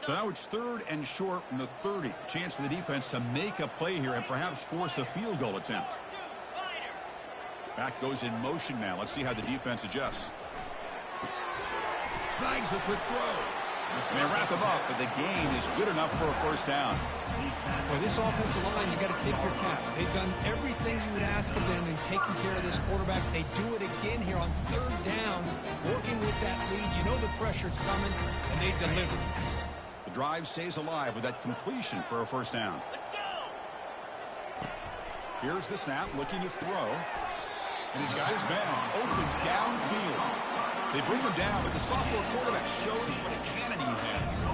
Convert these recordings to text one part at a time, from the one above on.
So now it's 3rd and short from the 30. Chance for the defense to make a play here and perhaps force a field goal attempt. Back goes in motion now. Let's see how the defense adjusts. Snags the quick throw. And they wrap him up, but the gain is good enough for a first down. Well, this offensive line, you got to take your cap. They've done everything you would ask of them in taking care of this quarterback. They do it again here on 3rd down, working with that lead. You know the pressure's coming, and they deliver. The drive stays alive with that completion for a first down. Here's the snap, looking to throw. And he's got his man open downfield. They bring him down, but the sophomore quarterback shows what a cannon he has.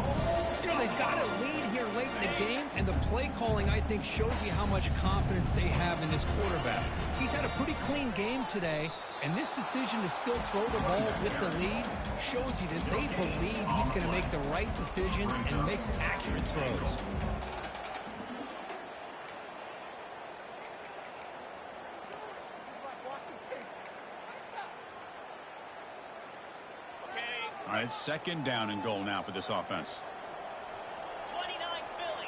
You know, they've got a lead here late in the game, and the play calling, I think, shows you how much confidence they have in this quarterback. He's had a pretty clean game today, and this decision to still throw the ball with the lead shows you that they believe he's going to make the right decisions and make accurate throws. All right, 2nd down and goal now for this offense. 29 Philly.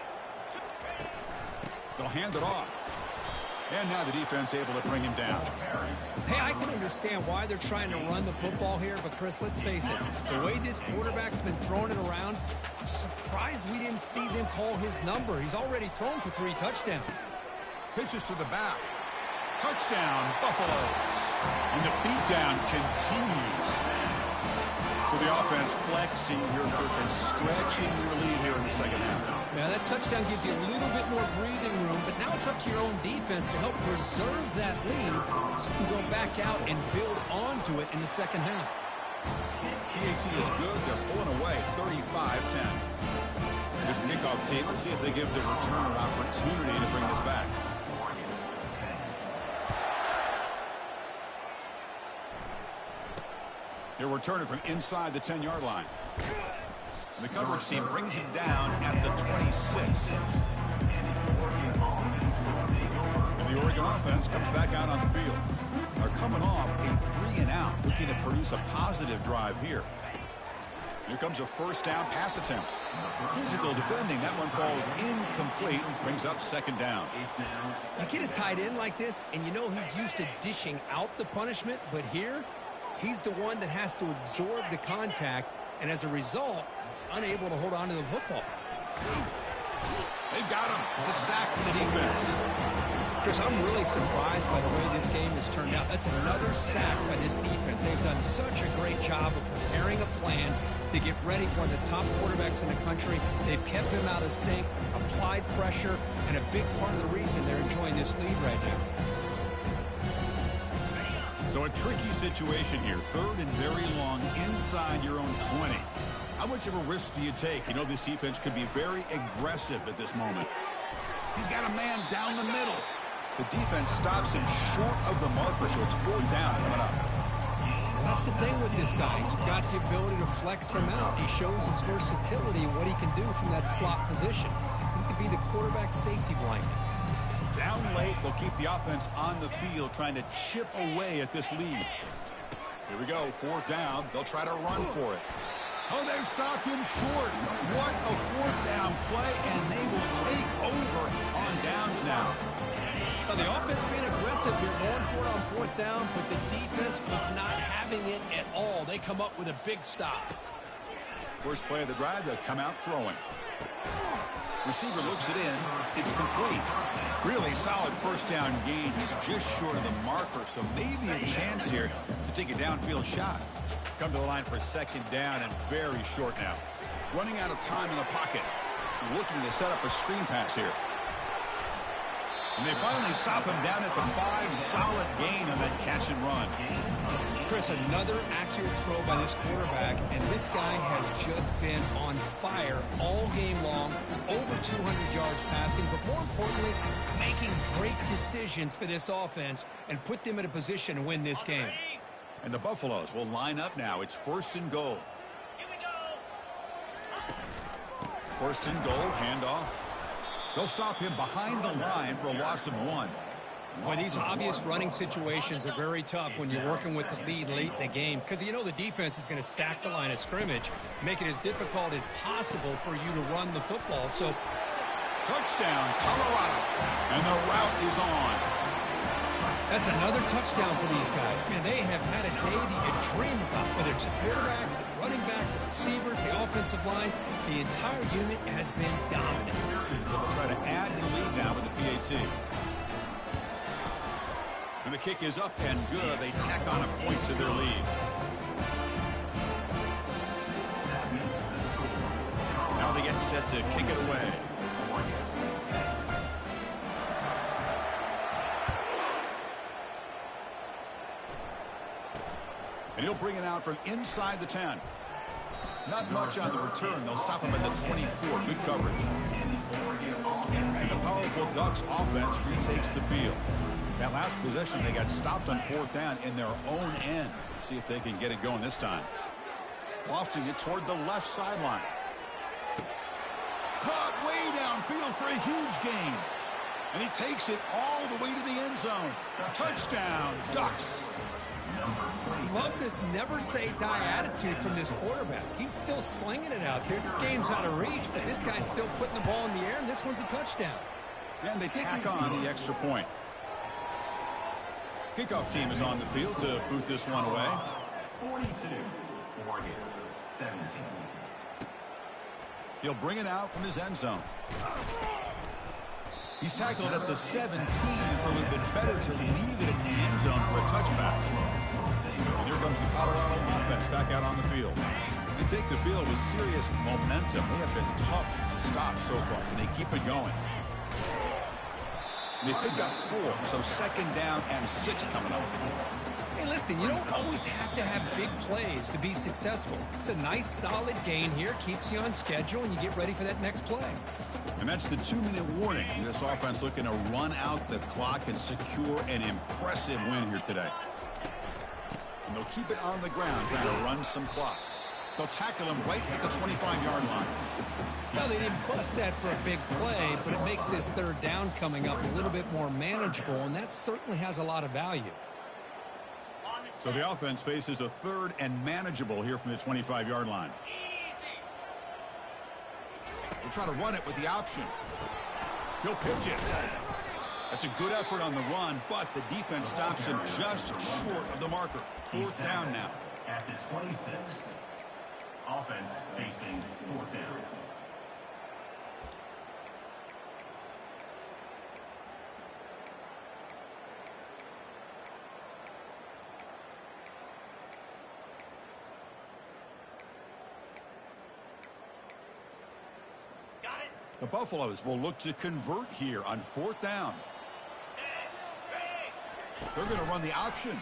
They'll hand it off. And now the defense able to bring him down. Hey, I can understand why they're trying to run the football here, but Chris, let's face it, the way this quarterback's been throwing it around, I'm surprised we didn't see them call his number. He's already thrown for 3 touchdowns. Pitches to the back. Touchdown, Buffaloes. And the beatdown continues. So the offense flexing here, and stretching their lead here in the second half. Yeah, that touchdown gives you a little bit more breathing room, but now it's up to your own defense to help preserve that lead so you can go back out and build onto it in the second half. PAT is good. They're pulling away 35-10. Here's the kickoff team. Let's see if they give the returner opportunity to bring this back. They're returning from inside the 10-yard line. And the coverage team brings him down at the 26. And the Oregon offense comes back out on the field. They're coming off a 3-and-out, looking to produce a positive drive here. Here comes a first down pass attempt. Physical defending. That one falls incomplete. Brings up 2nd down. You get a tight end like this, and you know he's used to dishing out the punishment, but here, he's the one that has to absorb the contact, and as a result, he's unable to hold on to the football. They've got him. It's a sack for the defense. Chris, I'm really surprised by the way this game has turned out. That's another sack by this defense. They've done such a great job of preparing a plan to get ready for one of the top quarterbacks in the country. They've kept him out of sync, applied pressure, and a big part of the reason they're enjoying this lead right now. So a tricky situation here. 3rd and very long inside your own 20. How much of a risk do you take? You know this defense could be very aggressive at this moment. He's got a man down the middle. The defense stops him short of the marker, so it's 4th down coming up. Well, that's the thing with this guy. You've got the ability to flex him out. He shows his versatility and what he can do from that slot position. He could be the quarterback safety blanket. Down late, they'll keep the offense on the field trying to chip away at this lead. Here we go, 4th down. They'll try to run for it. Oh, they've stopped him short. What a 4th down play, and they will take over on downs now. Well, the offense being aggressive here, going for it on 4th down, but the defense was not having it at all. They come up with a big stop. First play of the drive, they'll come out throwing. Receiver looks it in. It's complete. Really solid first down gain. He's just short of the marker, so maybe a chance here to take a downfield shot. Come to the line for 2nd down and very short now. Running out of time in the pocket. Looking to set up a screen pass here. And they finally stop him down at the 5. Solid gain on that catch and run. Chris, another accurate throw by this quarterback, and this guy has just been on fire all game long, over 200 yards passing, but more importantly, making great decisions for this offense and put them in a position to win this game. And the Buffaloes will line up now. It's 1st and goal. Here we go. 1st and goal, handoff. They'll stop him behind the line for a loss of 1. Boy, these obvious running situations are very tough when you're working with the lead late in the game because you know the defense is going to stack the line of scrimmage, make it as difficult as possible for you to run the football. So, touchdown, Colorado. And the route is on. That's another touchdown for these guys. Man, they have had a day that you dream about, whether it's the quarterback, the running back, the receivers, the offensive line. The entire unit has been dominant. They'll try to add to the lead now with the PAT. And the kick is up and good. They tack on a point to their lead. Now they get set to kick it away. And he'll bring it out from inside the 10. Not much on the return. They'll stop him at the 24. Good coverage. And the powerful Ducks offense retakes the field. That last possession, they got stopped on 4th down in their own end. Let's see if they can get it going this time. Lofting it toward the left sideline. Caught way downfield for a huge gain. And he takes it all the way to the end zone. Touchdown, Ducks. Love this never say die attitude from this quarterback. He's still slinging it out there. This game's out of reach, but this guy's still putting the ball in the air, and this one's a touchdown. And they tack on the extra point. Kickoff team is on the field to boot this one away. 42, Oregon, 17. He'll bring it out from his end zone. He's tackled at the 17, so it would have been better to leave it in the end zone for a touchback. And here comes the Colorado offense back out on the field. They take the field with serious momentum. They have been tough to stop so far, and they keep it going. They pick up 4, so 2nd down and 6 coming up. Hey, listen, you don't always have to have big plays to be successful. It's a nice, solid gain here, keeps you on schedule, and you get ready for that next play. And that's the 2-minute warning. This offense looking to run out the clock and secure an impressive win here today. And they'll keep it on the ground, trying to run some clock. They'll tackle him right at the 25-yard line. Well, they didn't bust that for a big play, but it makes this 3rd down coming up a little bit more manageable, and that certainly has a lot of value. So the offense faces a 3rd and manageable here from the 25-yard line. We'll try to run it with the option. He'll pitch it. That's a good effort on the run, but the defense stops him just short of the marker. 4th down now. At the 26, offense facing 4th down. The Buffaloes will look to convert here on 4th down. They're going to run the option.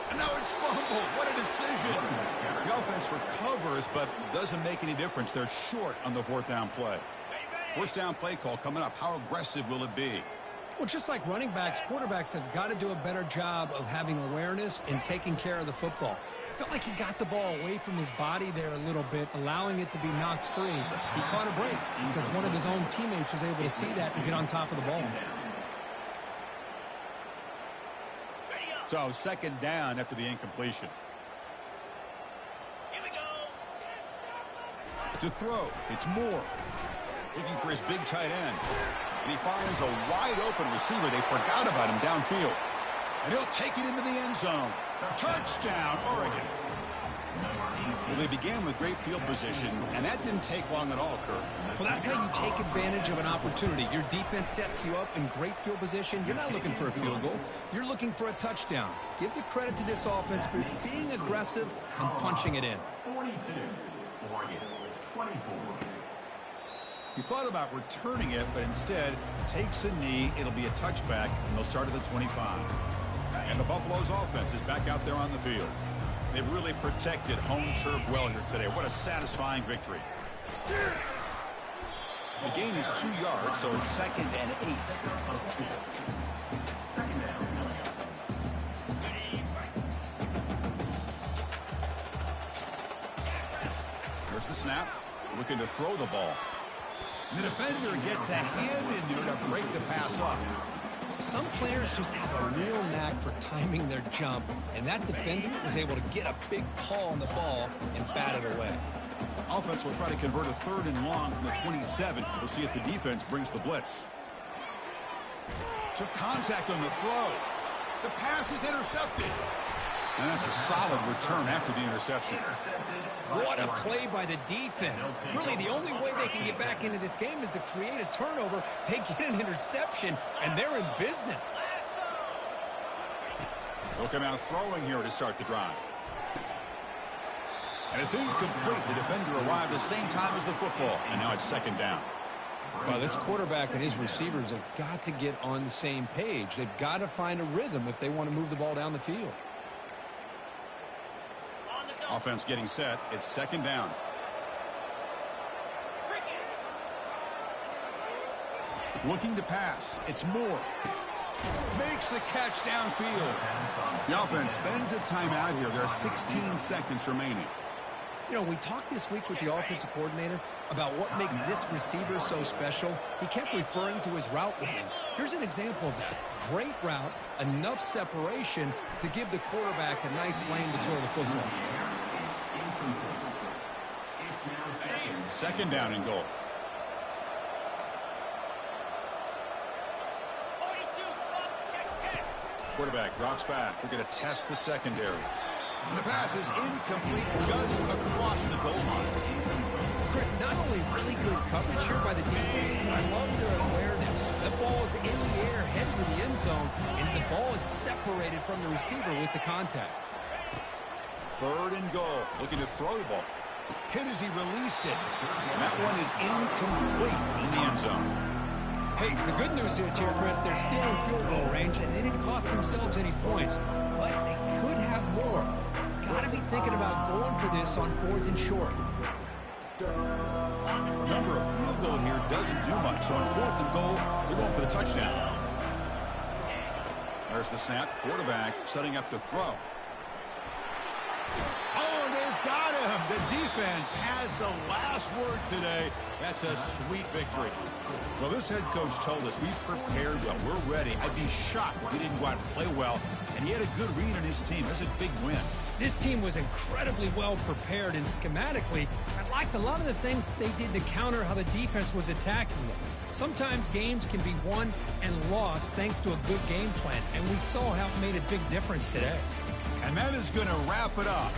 And now it's fumbled. What a decision. The offense recovers, but doesn't make any difference. They're short on the 4th down play. 1st down play call coming up. How aggressive will it be? Well, just like running backs, quarterbacks have got to do a better job of having awareness and taking care of the football. Felt like he got the ball away from his body there a little bit, allowing it to be knocked free. He caught a break because one of his own teammates was able to see that and get on top of the ball. So 2nd down after the incompletion. Here we go. To throw, it's Moore. Looking for his big tight end. And he finds a wide-open receiver. They forgot about him downfield. And he'll take it into the end zone. Touchdown, Oregon. Well, they began with great field position, and that didn't take long at all, Kirk. Well, that's how you take advantage of an opportunity. Your defense sets you up in great field position. You're not looking for a field goal. You're looking for a touchdown. Give the credit to this offense for being aggressive and punching it in. 42, Oregon, 24. He thought about returning it, but instead takes a knee. It'll be a touchback, and they'll start at the 25. And the Buffaloes offense is back out there on the field. They've really protected home turf well here today. What a satisfying victory. The gain is 2 yards, so it's 2nd and 8. Here's the snap. Looking to throw the ball. The defender gets a hand in there to break the pass up. Some players just have a real knack for timing their jump, and that defender was able to get a big paw on the ball and bat it away. Offense will try to convert a 3rd and long from the 27. We'll see if the defense brings the blitz. Took contact on the throw. The pass is intercepted. And that's a solid return after the interception. What a play by the defense. Really, the only way they can get back into this game is to create a turnover. They get an interception, and they're in business. They'll come out throwing here to start the drive. And it's incomplete. The defender arrived the same time as the football, and now it's 2nd down. Well, this quarterback and his receivers have got to get on the same page. They've got to find a rhythm if they want to move the ball down the field. Offense getting set. It's 2nd down. Looking to pass. It's Moore. Makes the catch downfield. The offense spends a timeout here. There are 16 seconds remaining. You know, we talked this week with the offensive coordinator about what makes this receiver so special. He kept referring to his route running. Here's an example of that. Great route, enough separation to give the quarterback a nice lane to throw the football. 2nd down and goal. 42, stop, check. Quarterback drops back. We're going to test the secondary. And the pass is incomplete just across the goal line. Chris, not only really good coverage here by the defense, but I love their awareness. That ball is in the air, headed to the end zone, and the ball is separated from the receiver with the contact. 3rd and goal. Looking to throw the ball. Hit as he released it. And that one is incomplete in the end zone. Hey, the good news is here, Chris, they're still in field goal range, and they didn't cost themselves any points. But they could have more. Got to be thinking about going for this on 4th and short. Remember, a field goal here doesn't do much. So on 4th and goal, we're going for the touchdown. There's the snap. Quarterback setting up to throw. Oh, they've got him. The defense has the last word today. That's a sweet victory. Well, this head coach told us we've prepared well. We're ready. I'd be shocked if we didn't go out and play well. And he had a good read on his team. That's a big win. This team was incredibly well prepared, and schematically, I liked a lot of the things they did to counter how the defense was attacking them. Sometimes games can be won and lost thanks to a good game plan, and we saw how it made a big difference today. And that is going to wrap it up.